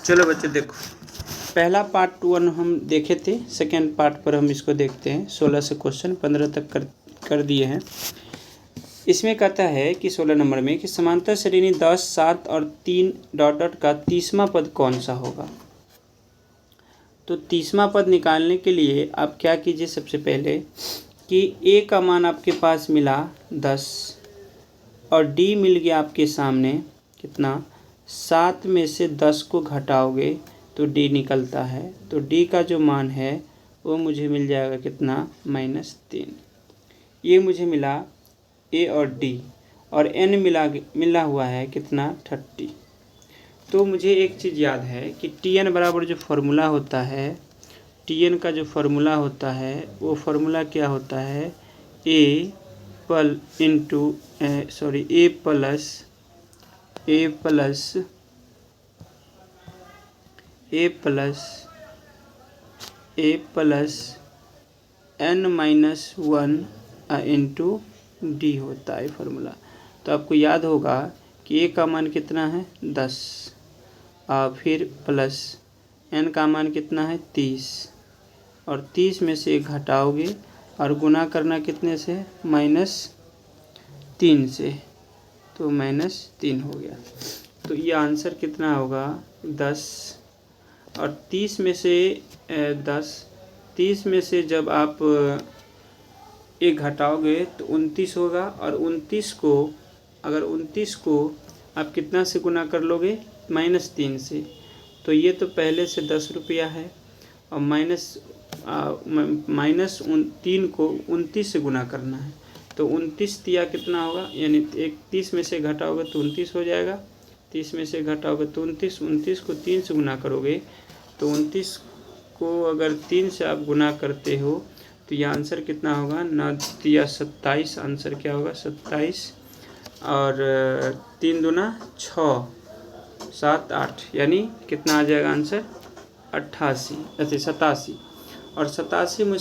चलो बच्चे देखो, पहला पार्ट 1 हम देखे थे, सेकेंड पार्ट पर हम इसको देखते हैं। 16 से क्वेश्चन 15 तक कर दिए हैं। इसमें कहता है कि 16 नंबर में कि समांतर श्रेणी 10, 7 और 3 डॉट डॉट का 30वां पद कौन सा होगा। तो 30वां पद निकालने के लिए आप क्या कीजिए, सबसे पहले कि ए का मान आपके पास मिला 10 और डी मिल गया आपके सामने कितना, 7 में से 10 को घटाओगे तो डी निकलता है। तो डी का जो मान है वो मुझे मिल जाएगा कितना, -3। ये मुझे मिला ए और डी, और एन मिला हुआ है कितना, 30। तो मुझे एक चीज़ याद है कि टी एन बराबर जो फार्मूला होता है, टी एन का जो फार्मूला होता है वो फार्मूला क्या होता है, A plus n-1 into D होता है फार्मूला। तो आपको याद होगा कि ए का मान कितना है 10 और फिर प्लस n का मान कितना है 30, और 30 में से घटाओगे और गुना करना कितने से, -3 से, तो -3 हो गया। तो ये आंसर कितना होगा 10, और 30 में से 30 में से जब आप एक घटाओगे तो 29 होगा, और 29 को आप कितना से गुना कर लोगे, -3 से। तो ये तो पहले से 10 रुपया है, और -3 को 29 से गुना करना है। तो 29 तिया कितना होगा, यानी 30 में से घटाओगे तो 29 हो जाएगा, 30 में से घटाओगे तो 29 को 3 से गुना करोगे तो 29 को अगर 3 से आप गुना करते हो तो ये आंसर कितना होगा, 9 तिया 27। आंसर क्या होगा 27, और 3 दूना 6, 7 8, यानी कितना आ जाएगा आंसर 87। और 87 में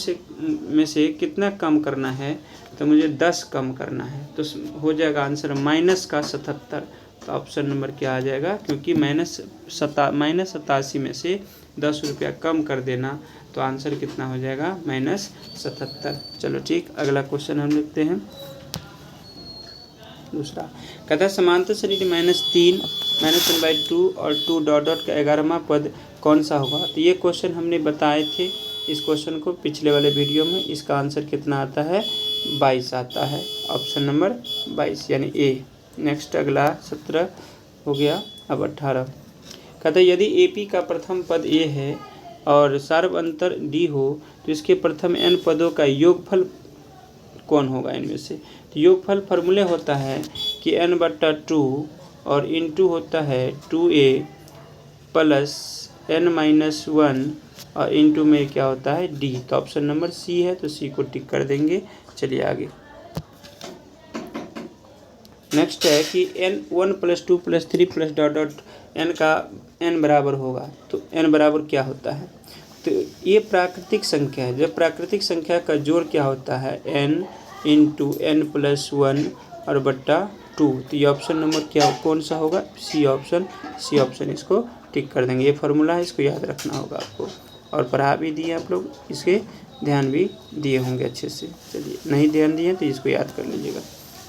से कितना कम करना है, तो मुझे 10 कम करना है, तो हो जाएगा आंसर -77। तो ऑप्शन नंबर क्या आ जाएगा, क्योंकि -87 में से 10 रुपया कम कर देना, तो आंसर कितना हो जाएगा, -77। चलो ठीक, अगला क्वेश्चन हम लिखते हैं। दूसरा कहता है समांतर श्रेणी -3, -1/2 और 2 डॉट डॉट का 11वां पद कौन सा होगा। तो ये क्वेश्चन हमने बताए थे, इस क्वेश्चन को पिछले वाले वीडियो में। इसका आंसर कितना आता है, 22 आता है, ऑप्शन नंबर 22 यानी ए। नेक्स्ट अगला 17 हो गया, अब 18 कहता है यदि AP का प्रथम पद ए है और सार्व अंतर डी हो तो इसके प्रथम n पदों का योगफल कौन होगा इनमें से। तो योगफल फार्मूले होता है कि n/2 और इंटू होता है 2a प्लस n-1 और इंटू में क्या होता है d। तो ऑप्शन नंबर सी है, तो सी को टिक कर देंगे। चलिए आगे, नेक्स्ट है कि n1 + 2 + 3 + डॉट डॉट n का n बराबर होगा। तो n बराबर क्या होता है, तो ये प्राकृतिक संख्या है। जब प्राकृतिक संख्या का जोड़ क्या होता है, n इंटू n+1 और बट्टा 2। तो ये ऑप्शन नंबर क्या कौन सा होगा, सी ऑप्शन, इसको टिक कर देंगे। ये फार्मूला है, इसको याद रखना होगा आपको, और पढ़ा भी दिए आप लोग, इसके ध्यान भी दिए होंगे अच्छे से। चलिए, नहीं ध्यान दिए तो इसको याद कर लीजिएगा।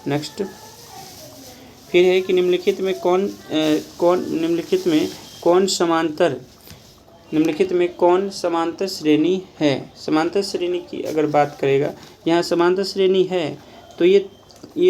नेक्स्ट फिर है कि निम्नलिखित में कौन समांतर श्रेणी है। समांतर श्रेणी की अगर बात करेगा, यहाँ समांतर श्रेणी है तो ये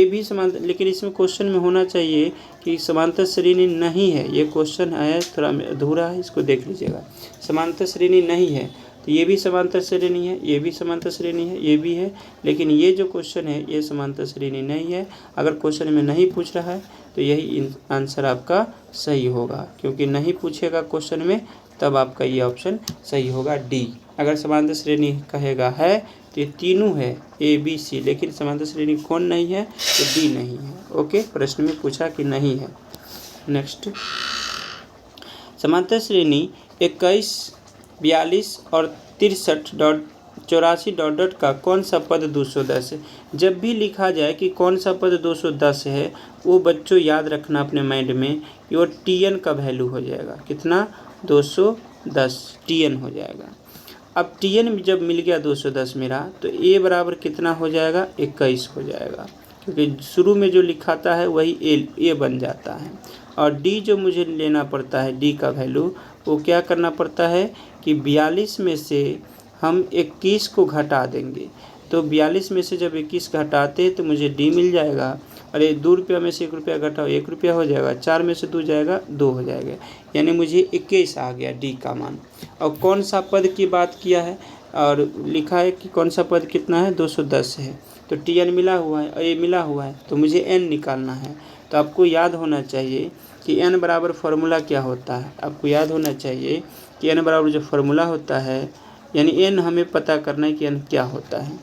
भी समांतर, लेकिन इसमें क्वेश्चन में होना चाहिए कि समांतर श्रेणी नहीं है। ये क्वेश्चन है थोड़ा अधूरा है, इसको देख लीजिएगा। समांतर श्रेणी नहीं है तो ये भी समांतर श्रेणी है, ये भी समांतर श्रेणी है, ये भी है, लेकिन ये जो क्वेश्चन है ये समांतर श्रेणी नहीं है। अगर क्वेश्चन में नहीं पूछ रहा है तो यही आंसर आपका सही होगा, क्योंकि नहीं पूछेगा क्वेश्चन में तब आपका ये ऑप्शन सही होगा, डी। अगर समांतर श्रेणी कहेगा है तो ये तीनों है ABC, लेकिन समांतर श्रेणी कौन नहीं है, तो डी नहीं है। ओके, प्रश्न में पूछा कि नहीं है। नेक्स्ट, समांतर श्रेणी 21, 42 और 63 84 डॉट डॉट का कौन सा पद 210 है। जब भी लिखा जाए कि कौन सा पद 210 है, वो बच्चों याद रखना अपने माइंड में कि वो टीएन का वैल्यू हो जाएगा। कितना? 210 टीएन हो जाएगा। अब टीएन जब मिल गया 210 मेरा, तो ए बराबर कितना हो जाएगा? 21 हो जाएगा, क्योंकि शुरू में जो लिखाता है वही ए बन जाता है। और डी जो मुझे लेना पड़ता है, डी का वैल्यू, वो क्या करना पड़ता है कि 42 में से हम 21 को घटा देंगे। तो 42 में से जब 21 घटाते तो मुझे डी मिल जाएगा। अरे 2 रुपया में से 1 रुपया घटाओ, 1 रुपया हो जाएगा। 4 में से 2 जाएगा, 2 हो जाएगा, यानी मुझे 21 आ गया डी का मान। और कौन सा पद की बात किया है और लिखा है कि कौन सा पद कितना है? 210 है। तो टी एन मिला हुआ है और ए मिला हुआ है, तो मुझे एन निकालना है। तो आपको याद होना चाहिए कि एन बराबर फार्मूला क्या होता है। आपको याद होना चाहिए कि एन बराबर जो फार्मूला होता है, यानी एन हमें पता करना है कि एन क्या होता है।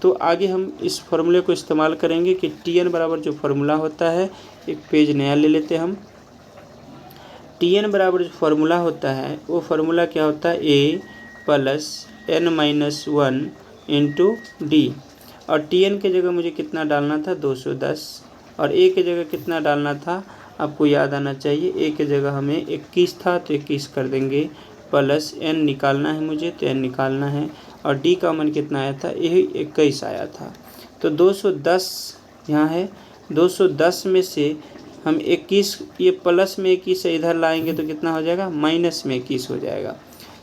तो आगे हम इस फार्मूले को इस्तेमाल करेंगे कि टी एन बराबर जो फार्मूला होता है, एक पेज नया ले लेते हैं हम। टी एन बराबर जो फार्मूला होता है, वो फार्मूला क्या होता है? A plus N minus 1 into D. और टी एन के जगह मुझे कितना डालना था? 210। और ए के जगह कितना डालना था? आपको याद आना चाहिए। ए के जगह हमें 21 था, तो 21 कर देंगे। प्लस एन निकालना है मुझे, तो एन निकालना है। और डी का मान कितना आया था? यही 21 आया था। तो 210 यहाँ है। 210 में से हम 21, ये प्लस में 21 से इधर लाएंगे तो कितना हो जाएगा? माइनस में 21 हो जाएगा।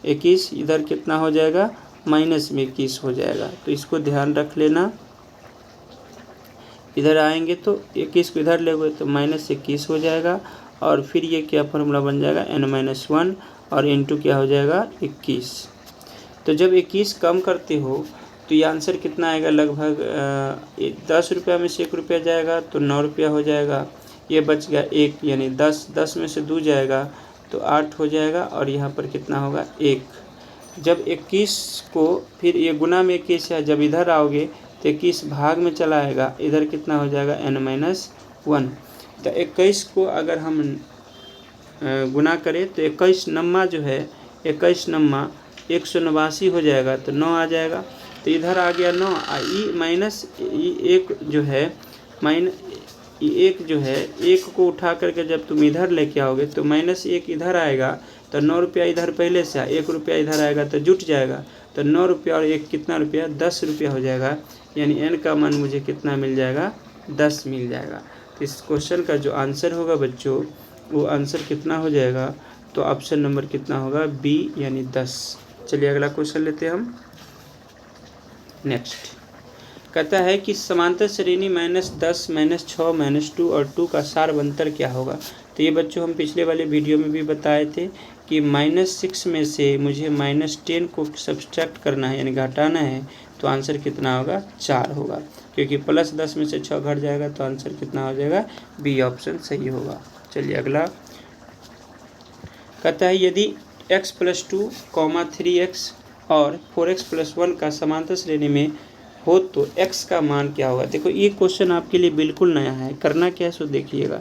21 इधर कितना हो जाएगा? माइनस में 21 हो जाएगा। तो इसको ध्यान रख लेना। इधर आएंगे तो 21 को इधर ले गए तो माइनस 21 हो जाएगा। और फिर ये क्या फार्मूला बन जाएगा? n-1 और इंटू क्या हो जाएगा? 21। तो जब 21 कम करते हो तो ये आंसर कितना आएगा? लगभग 10 रुपया में से 1 रुपया जाएगा तो 9 रुपया हो जाएगा। ये बच गया 1, यानी 10 में से 2 जाएगा तो 8 हो जाएगा। और यहाँ पर कितना होगा? 1। जब 21 को फिर ये गुना में 21 है, जब इधर आओगे तो 21 भाग में चला आएगा, इधर कितना हो जाएगा? n-1। तो 21 को अगर हम गुना करें तो 21 नम्मा जो है, 21 नम्मा 189 हो जाएगा, तो 9 आ जाएगा। तो इधर आ गया 9। ई माइनस एक जो है, एक जो है, 1 को उठा करके जब तुम इधर लेके आओगे तो -1 इधर आएगा, तो 9 रुपया इधर पहले से 1 रुपया इधर आएगा तो जुट जाएगा। तो 9 रुपया और 1 कितना रुपया? 10 रुपया हो जाएगा। यानी एन का मान मुझे कितना मिल जाएगा? 10 मिल जाएगा। तो इस क्वेश्चन का जो आंसर होगा बच्चों, वो आंसर कितना हो जाएगा? तो ऑप्शन नंबर कितना होगा? बी, यानी 10। चलिए अगला क्वेश्चन लेते हैं हम। नेक्स्ट कहता है कि समांतर श्रेणी -10, -6, -2 और 2 का सारवंतर क्या होगा। तो ये बच्चों हम पिछले वाले वीडियो में भी बताए थे कि -6 में से मुझे -10 को सब्सट्रैक्ट करना है, यानी घटाना है। तो आंसर कितना होगा? 4 होगा, क्योंकि +10 में से 6 घट जाएगा तो आंसर कितना हो जाएगा? बी ऑप्शन सही होगा। चलिए अगला कहता है यदि x + 2, 3x और 4x + 1 का समांतर श्रेणी में हो तो x का मान क्या होगा। देखो ये क्वेश्चन आपके लिए बिल्कुल नया है। करना क्या है सो देखिएगा।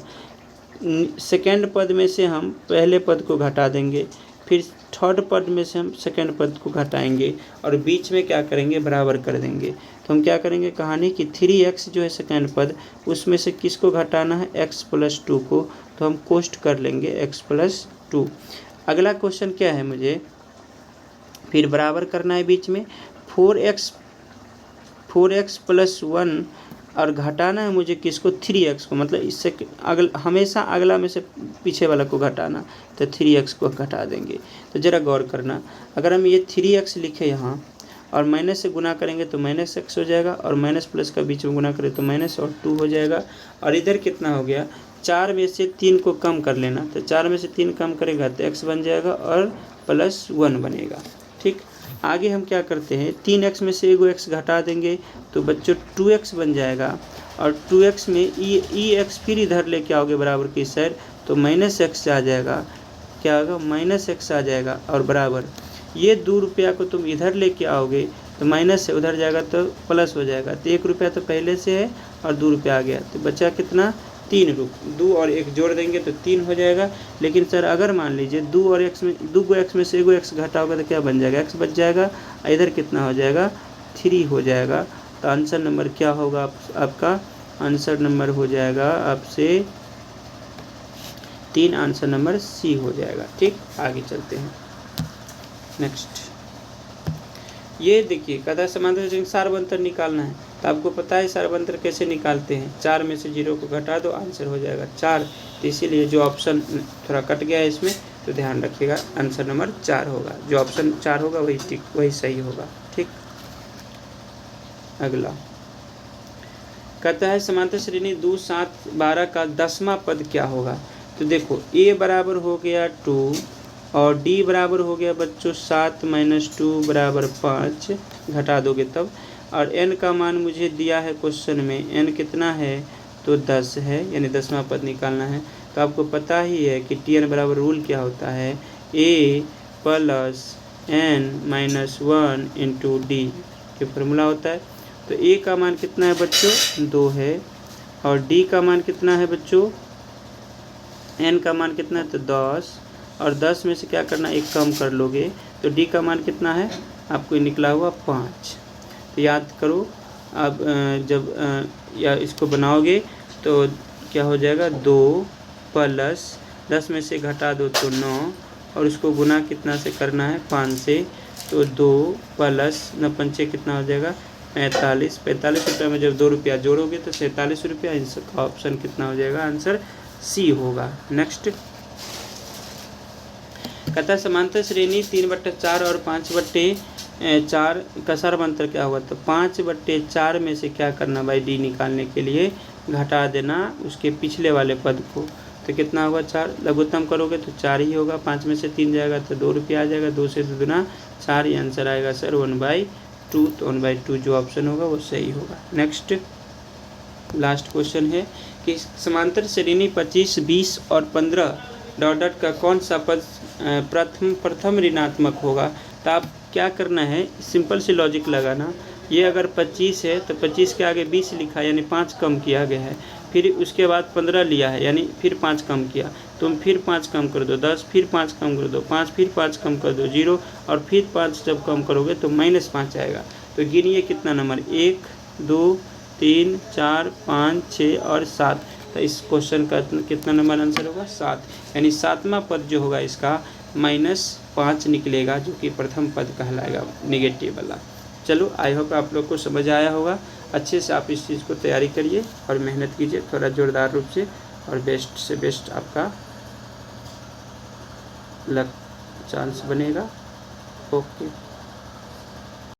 सेकेंड पद में से हम पहले पद को घटा देंगे, फिर थर्ड पद में से हम सेकेंड पद को घटाएंगे और बीच में क्या करेंगे? बराबर कर देंगे। तो हम क्या करेंगे? कहानी कि 3x जो है सेकेंड पद, उसमें से किसको घटाना है? x + 2 को। तो हम कोष्ट कर लेंगे x + 2। अगला क्वेश्चन क्या है? मुझे फिर बराबर करना है बीच में 4x + 1 और घटाना है मुझे किसको? 3x को। मतलब इससे हमेशा अगला में से पीछे वाला को घटाना, तो 3x को घटा देंगे। तो ज़रा गौर करना, अगर हम ये 3x लिखे यहाँ और माइनस से गुना करेंगे तो -x हो जाएगा, और माइनस प्लस का बीच में गुना करें तो माइनस और 2 हो जाएगा। और इधर कितना हो गया? 4 में से 3 को कम कर लेना, तो 4 में से 3 कम करेगा तो x बन जाएगा और +1 बनेगा। ठीक, आगे हम क्या करते हैं? 3x में से एगो x घटा देंगे तो बच्चों 2x बन जाएगा। और 2x में x फिर इधर लेके आओगे बराबर की साइड, तो -x आ जाएगा। क्या होगा? -x आ जाएगा। और बराबर ये 2 रुपया को तुम इधर लेके आओगे तो माइनस से उधर जाएगा तो प्लस हो जाएगा। तो 1 रुपया तो पहले से है और 2 रुपया आ गया, तो बचा कितना? 3 2 और 1 जोड़ देंगे तो 3 हो जाएगा। लेकिन सर अगर मान लीजिए 2 और x में 2 को x में से 1 x घटा होगा तो क्या बन जाएगा, x बच जाएगा। इधर कितना हो जाएगा, 3 हो जाएगा। तो आंसर नंबर क्या होगा आपका, आंसर नंबर हो जाएगा आपसे 3, आंसर नंबर सी हो जाएगा। ठीक, आगे चलते हैं। नेक्स्ट ये देखिए, कथा समांतर से सारबंतर निकालना है। तो आपको पता है सारबंतर कैसे निकालते हैं, 4 में से 0 को घटा दो, आंसर हो जाएगा 4। तो इसीलिए जो ऑप्शन थोड़ा कट गया है इसमें, तो ध्यान रखिएगा आंसर नंबर 4 होगा। जो ऑप्शन 4 होगा वही सही होगा। ठीक, अगला कहता है समांतर श्रेणी 2 7 12 का 10वां पद क्या होगा। तो देखो a बराबर हो गया 2 और d बराबर हो गया बच्चों 7 - 2 = 5, घटा दोगे तब। और n का मान मुझे दिया है क्वेश्चन में, n कितना है तो 10 है, यानी 10वां पद निकालना है। तो आपको पता ही है कि tn बराबर रूल क्या होता है, a + n - 1 × d ये फार्मूला होता है। तो a का मान कितना है बच्चों 2 है, और d का मान कितना है बच्चों, n का मान कितना है तो 10, और 10 में से क्या करना, 1 कम कर लोगे तो d का मान कितना है आपको निकला हुआ 5। तो याद करो अब जब या इसको बनाओगे तो क्या हो जाएगा, 2 + 10 में से घटा दो तो 9, और उसको गुना कितना से करना है 5 से, तो 2 + 9 पंचे कितना हो जाएगा 45। 45 रुपये में जब 2 रुपया जोड़ोगे तो 47 रुपया। इसका ऑप्शन कितना हो जाएगा, आंसर सी होगा। नेक्स्ट कहता समांतर श्रेणी 3/4 और 5/4 का सारबंतर क्या होगा। तो 5/4 में से क्या करना भाई, डी निकालने के लिए घटा देना उसके पिछले वाले पद को। तो कितना होगा 4, लघुत्तम करोगे तो 4 ही होगा। 5 में से 3 जाएगा तो 2 रुपया आ जाएगा, 2 से 2 गुना 4, ये आंसर आएगा सर 1/2। तो 1/2 जो ऑप्शन होगा वो सही होगा। नेक्स्ट लास्ट क्वेश्चन है कि समांतर श्रेणी 25 20 और 15 डॉट का कौन सा पद प्रथम ऋणात्मक होगा। तो आप क्या करना है, सिंपल से लॉजिक लगाना। ये अगर 25 है तो 25 के आगे 20 लिखा यानी 5 कम किया गया है, फिर उसके बाद 15 लिया है यानी फिर 5 कम किया, तुम फिर 5 कम कर दो 10, फिर 5 कम कर दो 5, फिर 5 कम कर दो 0, और फिर 5 जब कम करोगे तो -5 आएगा। तो गिनिए कितना नंबर, 1 2 3 4 5 6 और 7। तो इस क्वेश्चन का कितना नंबर आंसर होगा 7, यानी 7वां पद जो होगा इसका -5 निकलेगा, जो कि प्रथम पद कहलाएगा नेगेटिव वाला। चलो आई होप आप लोग को समझ आया होगा। अच्छे से आप इस चीज़ को तैयारी करिए और मेहनत कीजिए थोड़ा जोरदार रूप से, और बेस्ट से बेस्ट आपका लक चांस बनेगा। ओके।